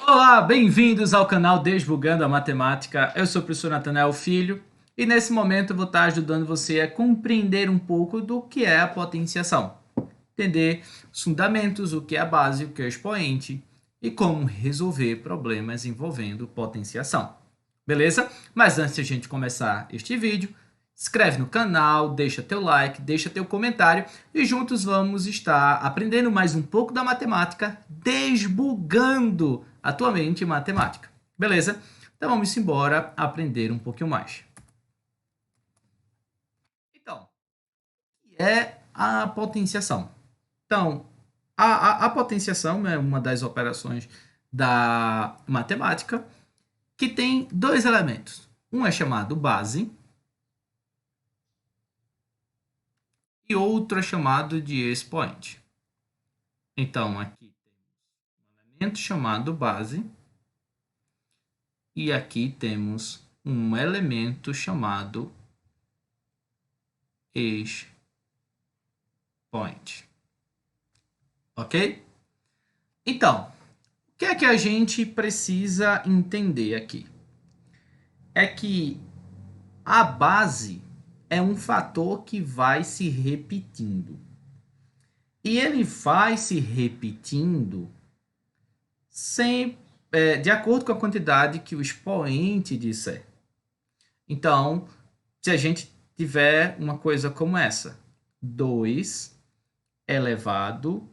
Olá, bem-vindos ao canal Desbugando a Matemática. Eu sou o professor Natanael Filho e nesse momento eu vou estar ajudando você a compreender um pouco do que é a potenciação. Entender os fundamentos, o que é a base, o que é o expoente e como resolver problemas envolvendo potenciação. Beleza? Mas antes de a gente começar este vídeo, inscreve no canal, deixa teu like, deixa teu comentário e juntos vamos estar aprendendo mais um pouco da matemática, desbugando a tua mente matemática. Beleza? Então vamos embora aprender um pouquinho mais. Então, o que é a potenciação? Então, a potenciação é uma das operações da matemática que tem dois elementos. Um é chamado base e outro é chamado de expoente. Então, aqui temos um elemento chamado base e aqui temos um elemento chamado expoente. Ok? Então, o que é que a gente precisa entender aqui? É que a base é um fator que vai se repetindo. E ele vai se repetindo de acordo com a quantidade que o expoente disser. Então, se a gente tiver uma coisa como essa, 2 elevado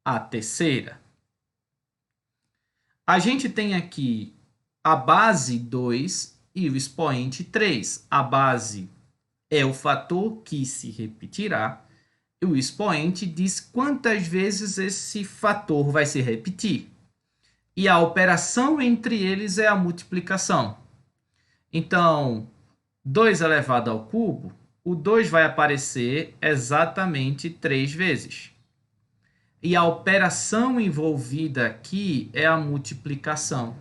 à terceira. A gente tem aqui a base 2 e o expoente 3. A base é o fator que se repetirá e o expoente diz quantas vezes esse fator vai se repetir. E a operação entre eles é a multiplicação. Então, 2 elevado ao cubo, o 2 vai aparecer exatamente 3 vezes. E a operação envolvida aqui é a multiplicação.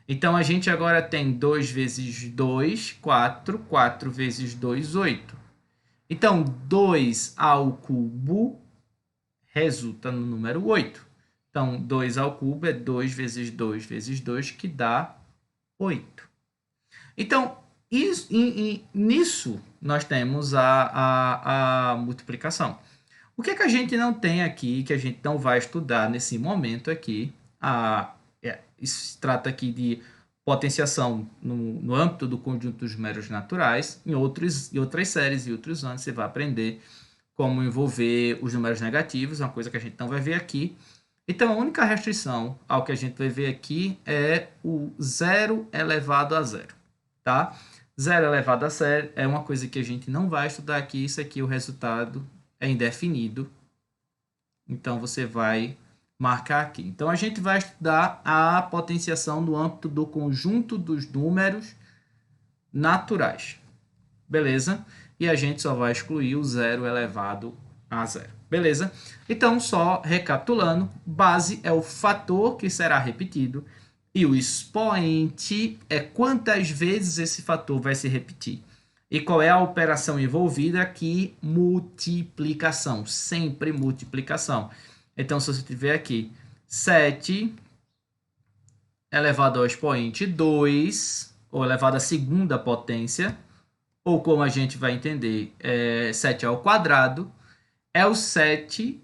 Então, a gente agora tem 2 vezes 2, 4. 4 vezes 2, 8. Então, 2 ao cubo resulta no número 8. Então, 2 ao cubo é 2 vezes 2 vezes 2, que dá 8. Então, nisso nós temos a multiplicação. O que é que a gente não tem aqui, que a gente não vai estudar nesse momento aqui? Isso se trata aqui de potenciação no âmbito do conjunto dos números naturais. Em outras séries e outros anos você vai aprender como envolver os números negativos, uma coisa que a gente não vai ver aqui. Então, a única restrição ao que a gente vai ver aqui é o 0 elevado a zero, tá? 0 elevado a zero é uma coisa que a gente não vai estudar aqui. Isso aqui, o resultado é indefinido. Então, você vai marcar aqui. Então, a gente vai estudar a potenciação no âmbito do conjunto dos números naturais. Beleza? E a gente só vai excluir o 0 elevado a zero. Beleza? Então, só recapitulando, base é o fator que será repetido e o expoente é quantas vezes esse fator vai se repetir. E qual é a operação envolvida aqui? Multiplicação, sempre multiplicação. Então, se você tiver aqui 7 elevado ao expoente 2, ou elevado à segunda potência, ou como a gente vai entender, 7 ao quadrado, é o 7,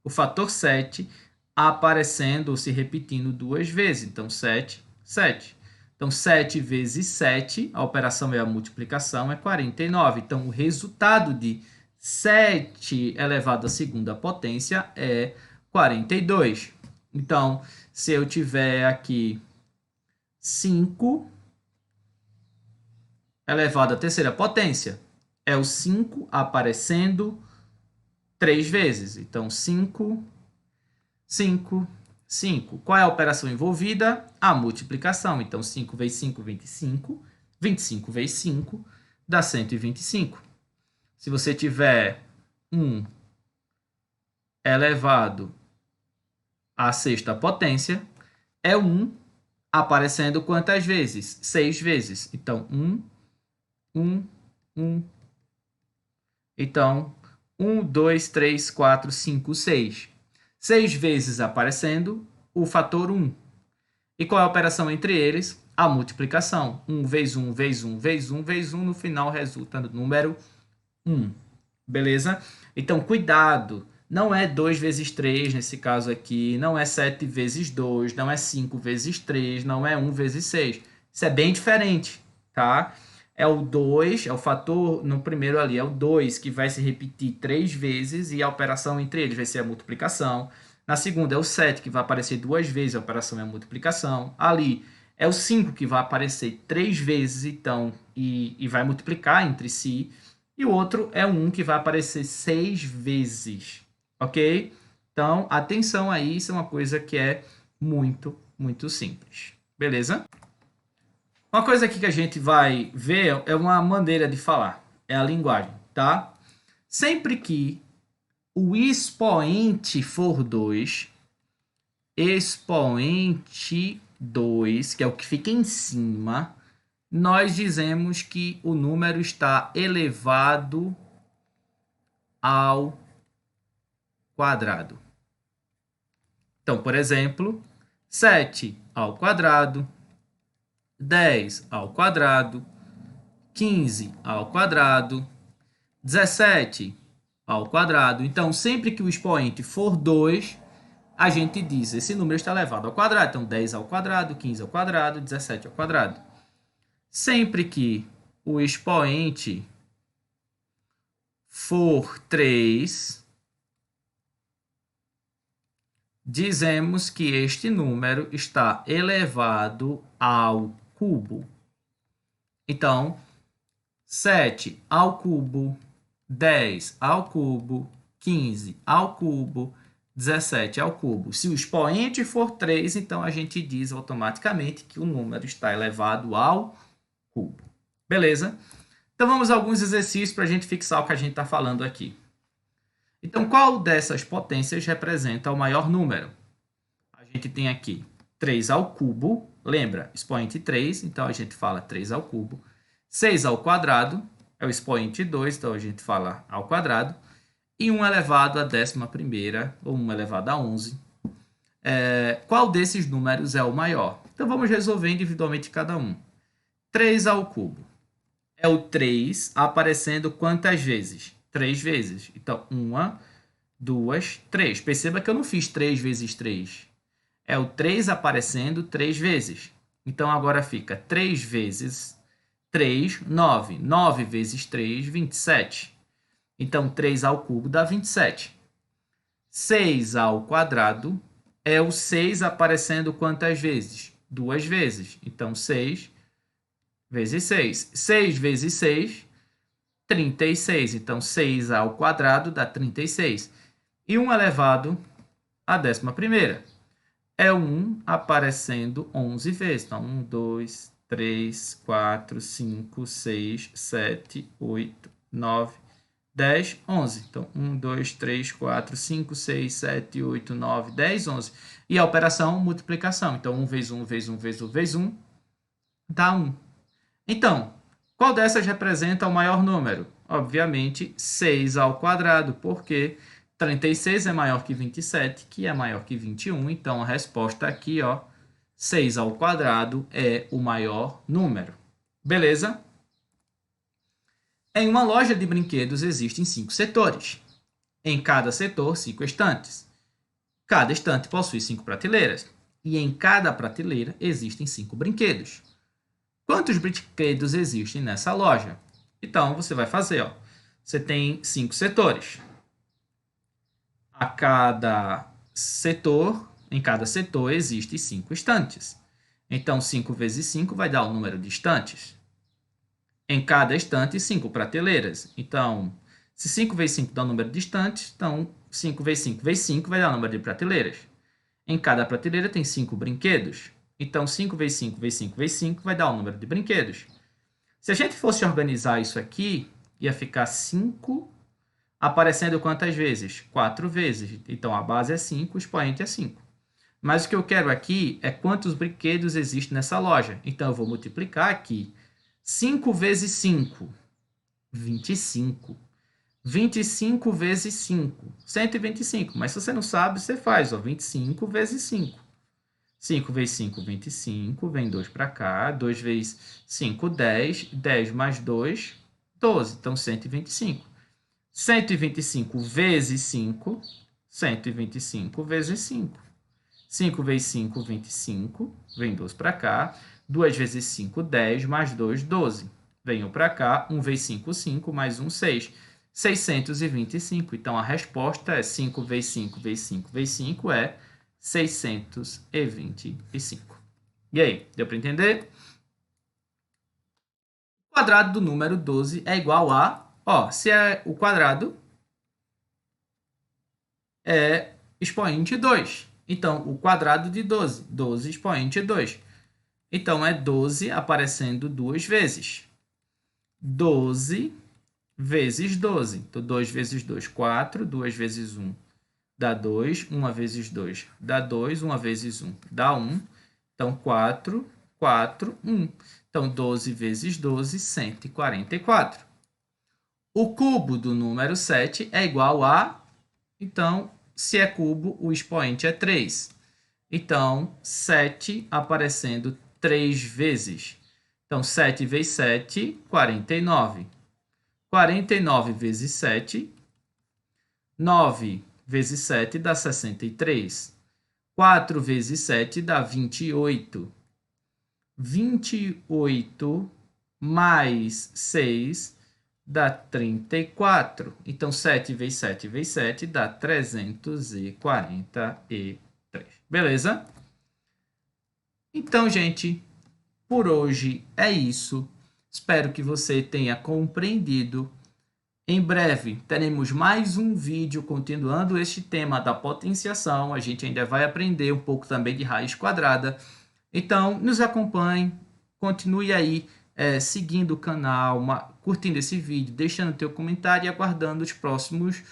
o fator 7, aparecendo ou se repetindo duas vezes. Então, 7, 7. Então, 7 vezes 7, a operação é a multiplicação, é 49. Então, o resultado de 7 elevado à segunda potência é 42. Então, se eu tiver aqui 5 elevado à terceira potência, é o 5 aparecendo 3 vezes. Então, 5, 5, 5. Qual é a operação envolvida? A multiplicação. Então, 5 vezes 5, 25. 25 vezes 5 dá 125. Se você tiver 1 elevado à sexta potência, é 1 aparecendo quantas vezes? 6 vezes. Então, 1, 1, 1. Então, 1, 2, 3, 4, 5, 6. 6 vezes aparecendo o fator 1. E qual é a operação entre eles? A multiplicação. 1 vezes 1 vezes 1 vezes 1 vezes 1, no final resulta no número 1. Beleza? Então, cuidado. Não é 2 vezes 3 nesse caso aqui, não é 7 vezes 2, não é 5 vezes 3, não é 1 vezes 6. Isso é bem diferente, tá? É o 2, é o fator, no primeiro ali, é o 2 que vai se repetir 3 vezes e a operação entre eles vai ser a multiplicação. Na segunda é o 7 que vai aparecer 2 vezes, a operação é a multiplicação. Ali é o 5 que vai aparecer 3 vezes, então, e vai multiplicar entre si. E o outro é um que vai aparecer 6 vezes, ok? Então, atenção aí, isso é uma coisa que é muito, muito simples, beleza? Uma coisa aqui que a gente vai ver é uma maneira de falar, é a linguagem, tá? Sempre que o expoente for 2, expoente 2, que é o que fica em cima, nós dizemos que o número está elevado ao quadrado. Então, por exemplo, 7 ao quadrado, 10 ao quadrado, 15 ao quadrado, 17 ao quadrado. Então, sempre que o expoente for 2, a gente diz esse número está elevado ao quadrado. Então, 10 ao quadrado, 15 ao quadrado, 17 ao quadrado. Sempre que o expoente for 3, dizemos que este número está elevado ao cubo. Então, 7 ao cubo, 10 ao cubo, 15 ao cubo, 17 ao cubo. Se o expoente for 3, então a gente diz automaticamente que o número está elevado ao cubo. Beleza? Então vamos a alguns exercícios para a gente fixar o que a gente está falando aqui. Então, qual dessas potências representa o maior número? A gente tem aqui 3 ao cubo, lembra, expoente 3, então a gente fala 3 ao cubo. 6 ao quadrado, é o expoente 2, então a gente fala ao quadrado. E 1 elevado à 11ª, ou 1 elevado a 11. Qual desses números é o maior? Então vamos resolver individualmente cada um. 3 ao cubo. É o 3 aparecendo quantas vezes? 3 vezes. Então, 1, 2, 3. Perceba que eu não fiz 3 vezes 3. É o 3 aparecendo 3 vezes. Então, agora fica 3 vezes 3, 9. 9 vezes 3, 27. Então, 3 ao cubo dá 27. 6 ao quadrado é o 6 aparecendo quantas vezes? 2 vezes. Então, 6 vezes 6. 6 vezes 6, 36. Então, 6 ao quadrado dá 36. E 1 elevado à 11ª. É o 1 aparecendo 11 vezes. Então, 1, 2, 3, 4, 5, 6, 7, 8, 9, 10, 11. Então, 1, 2, 3, 4, 5, 6, 7, 8, 9, 10, 11. E a operação multiplicação. Então, 1 vezes 1 vezes 1 vezes 1 vezes 1 dá 1. Então, qual dessas representa o maior número? Obviamente, 6 ao quadrado, porque 36 é maior que 27, que é maior que 21. Então, a resposta aqui, 6 ao quadrado é o maior número. Beleza? Em uma loja de brinquedos existem 5 setores. Em cada setor, 5 estantes. Cada estante possui 5 prateleiras. E em cada prateleira existem 5 brinquedos. Quantos brinquedos existem nessa loja? Então, você vai fazer, você tem 5 setores. Em cada setor existem 5 estantes. Então, 5 vezes 5 vai dar o número de estantes. Em cada estante, 5 prateleiras. Então, se 5 vezes 5 dá o número de estantes, então 5 vezes 5 vezes 5 vai dar o número de prateleiras. Em cada prateleira tem 5 brinquedos. Então, 5 vezes 5 vezes 5 vezes 5 vai dar o número de brinquedos. Se a gente fosse organizar isso aqui, ia ficar 5 aparecendo quantas vezes? 4 vezes. Então, a base é 5, o expoente é 5. Mas o que eu quero aqui é quantos brinquedos existem nessa loja. Então, eu vou multiplicar aqui. 5 vezes 5, 25. 25 vezes 5, 125. Mas se você não sabe, você faz. 25 vezes 5. 5 vezes 5, 25. Vem 2 para cá. 2 vezes 5, 10. 10 mais 2, 12. Então, 125. 125 vezes 5. 125 vezes 5. 5 vezes 5, 25. Vem 2 para cá. 2 vezes 5, 10. Mais 2, 12. Venho para cá. 1 vezes 5, 5. Mais 1, 6. 625. Então, a resposta é 5 vezes 5 vezes 5 vezes 5 é 625. E aí, deu para entender? O quadrado do número 12 é igual a... se é o quadrado, é expoente 2. Então, o quadrado de 12. 12 expoente 2. Então, é 12 aparecendo duas vezes. 12 vezes 12. Então, 2 vezes 2, 4. 2 vezes 1 dá 2. 1 vezes 2 dá 2. 1 vezes 1 dá 1. Então, 4, 4, 1. Então, 12 vezes 12, 144. O cubo do número 7 é igual a... Então, se é cubo, o expoente é 3. Então, 7 aparecendo 3 vezes. Então, 7 vezes 7, 49. 49 vezes 7, 9 vezes 7 dá 63. 4 vezes 7 dá 28. 28 mais 6 dá 34. Então, 7 vezes 7 vezes 7 dá 343. Beleza? Então, gente, por hoje é isso. Espero que você tenha compreendido. Em breve, teremos mais um vídeo continuando este tema da potenciação. A gente ainda vai aprender um pouco também de raiz quadrada. Então, nos acompanhe, continue aí seguindo o canal, curtindo esse vídeo, deixando teu comentário e aguardando os próximos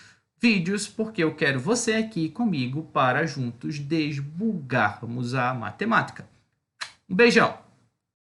vídeos, porque eu quero você aqui comigo para juntos desbugarmos a matemática. Um beijão!